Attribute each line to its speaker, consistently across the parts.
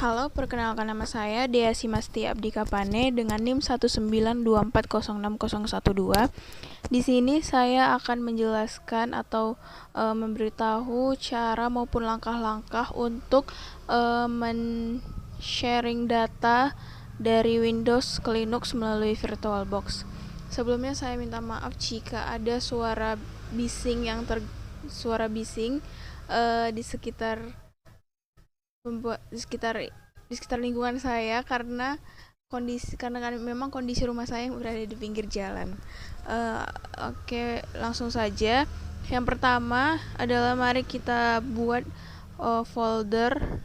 Speaker 1: Halo, perkenalkan nama saya Dea Simasti Abdikapane dengan NIM 192406012. Di sini saya akan menjelaskan atau memberitahu cara maupun langkah-langkah untuk men-sharing data dari Windows ke Linux melalui VirtualBox. Sebelumnya saya minta maaf jika ada suara bising di sekitar di sekitar lingkungan saya karena memang kondisi rumah saya yang berada di pinggir jalan. Oke, langsung saja. Yang pertama adalah mari kita buat folder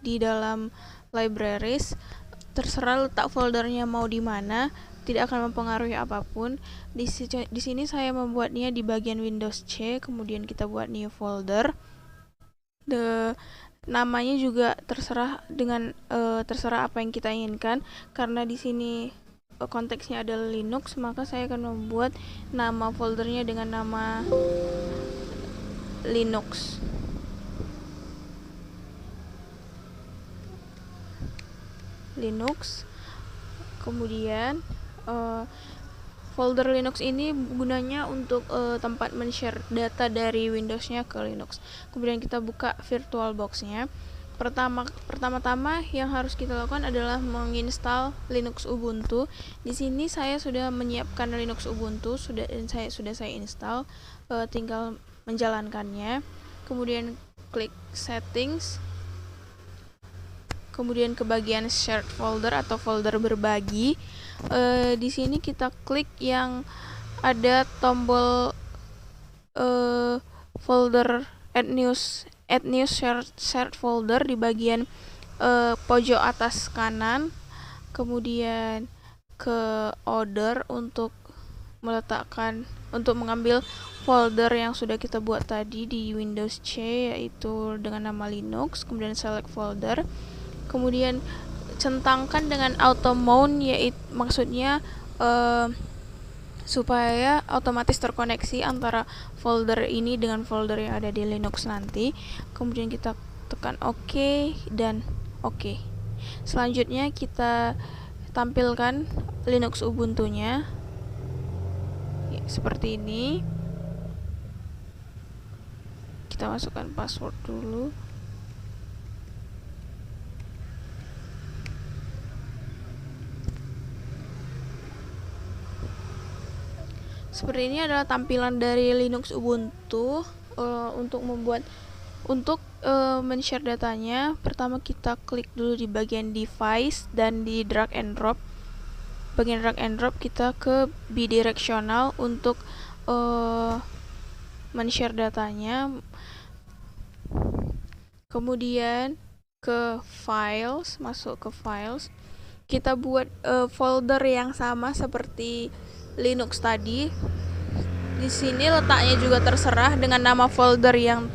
Speaker 1: di dalam libraries. Terserah letak foldernya mau di mana, tidak akan mempengaruhi apapun. Di sini saya membuatnya di bagian Windows C, kemudian kita buat new folder. Namanya juga terserah apa yang kita inginkan. Karena di sini konteksnya adalah Linux, maka saya akan membuat nama foldernya dengan nama Linux. Kemudian folder Linux ini gunanya untuk tempat men-share data dari Windows-nya ke Linux. Kemudian kita buka VirtualBox-nya. Pertama-tama yang harus kita lakukan adalah menginstal Linux Ubuntu. Di sini saya sudah menyiapkan Linux Ubuntu, sudah saya install, tinggal menjalankannya. Kemudian klik settings, kemudian ke bagian shared folder atau folder berbagi. Di sini kita klik yang ada tombol folder add new shared folder di bagian pojok atas kanan. Kemudian ke order untuk mengambil folder yang sudah kita buat tadi di Windows C, yaitu dengan nama Linux. Kemudian select folder, kemudian centangkan dengan auto mount, yaitu maksudnya supaya otomatis terkoneksi antara folder ini dengan folder yang ada di Linux nanti. Kemudian kita tekan OK dan OK. Selanjutnya kita tampilkan Linux Ubuntu-nya seperti ini. Kita masukkan password dulu. Seperti ini adalah tampilan dari Linux Ubuntu. Untuk men-share datanya, pertama kita klik dulu di bagian device dan di drag and drop. Bagian drag and drop kita ke bidirectional untuk men-share datanya. Kemudian ke files, masuk ke files. Kita buat folder yang sama seperti Linux tadi. Di sini letaknya juga terserah dengan nama folder yang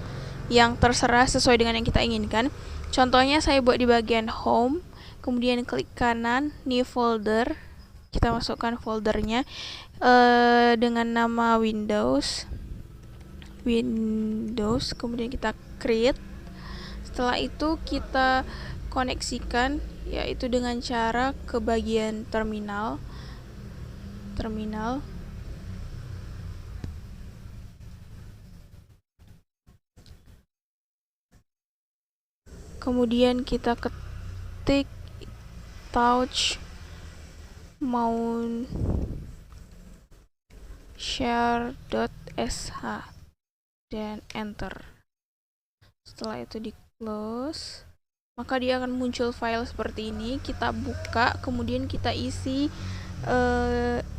Speaker 1: terserah sesuai dengan yang kita inginkan. Contohnya saya buat di bagian home, kemudian klik kanan new folder. Kita masukkan foldernya dengan nama Windows. Kemudian kita create. Setelah itu kita koneksikan, yaitu dengan cara ke bagian terminal. Kemudian kita ketik touch mount share.sh dan enter. Setelah itu di close, maka dia akan muncul file seperti ini. Kita buka, kemudian kita isi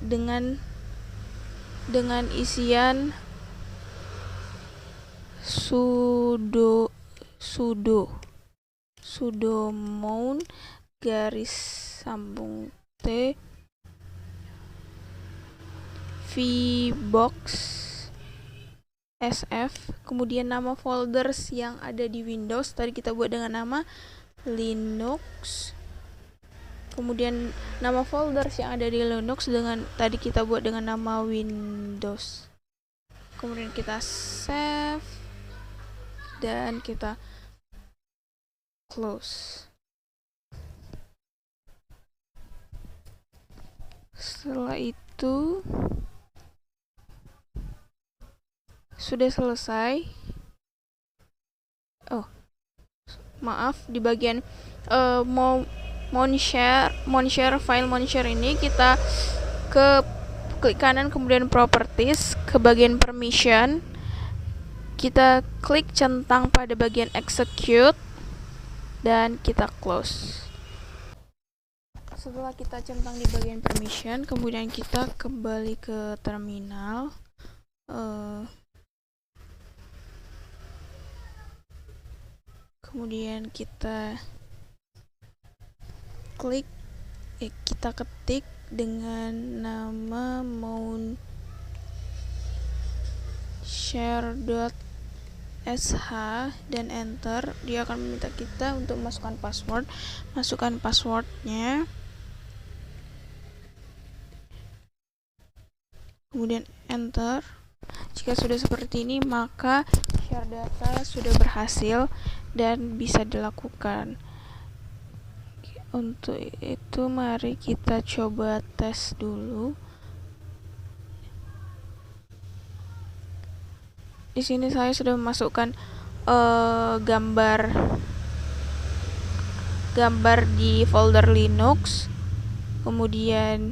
Speaker 1: dengan isian sudo mount _t vbox sf, kemudian nama folders yang ada di Windows tadi kita buat dengan nama Linux. Kemudian nama folders yang ada di Linux tadi kita buat dengan nama Windows. Kemudian kita save dan kita close. Setelah itu sudah selesai. Oh, maaf, di bagian share file share ini kita klik kanan, kemudian properties, ke bagian permission kita klik centang pada bagian execute dan kita close. Setelah kita centang di bagian permission, kemudian kita kembali ke terminal. Kemudian kita ketik dengan nama share.sh dan enter. Dia akan meminta kita untuk masukkan passwordnya, kemudian enter. Jika sudah seperti ini, maka share data sudah berhasil dan bisa dilakukan. Untuk itu mari kita coba tes dulu. Di sini saya sudah memasukkan gambar di folder Linux. Kemudian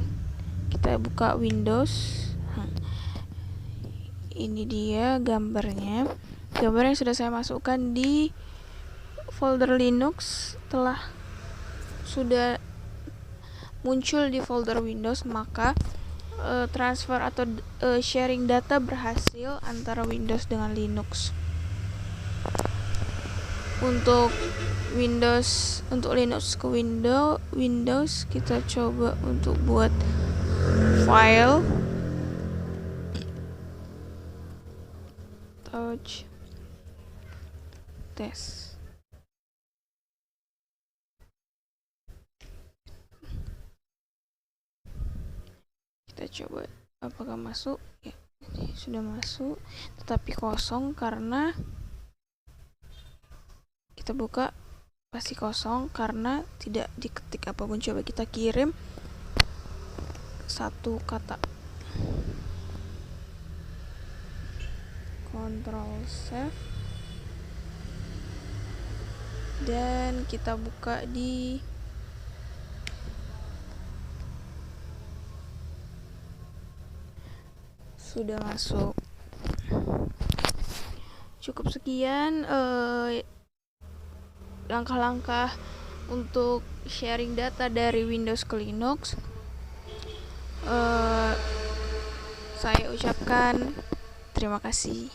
Speaker 1: kita buka Windows. Ini dia gambarnya. Gambar yang sudah saya masukkan di folder Linux sudah muncul di folder Windows, maka transfer atau sharing data berhasil antara Windows dengan Linux. Untuk Linux ke Windows kita coba untuk buat file touch test. Kita coba apakah masuk. Ya, sudah masuk, tetapi kosong karena kita buka pasti kosong karena tidak diketik apapun. Coba kita kirim satu kata. Ctrl save dan kita buka di sudah masuk. Cukup sekian langkah-langkah untuk sharing data dari Windows ke Linux. Saya ucapkan terima kasih.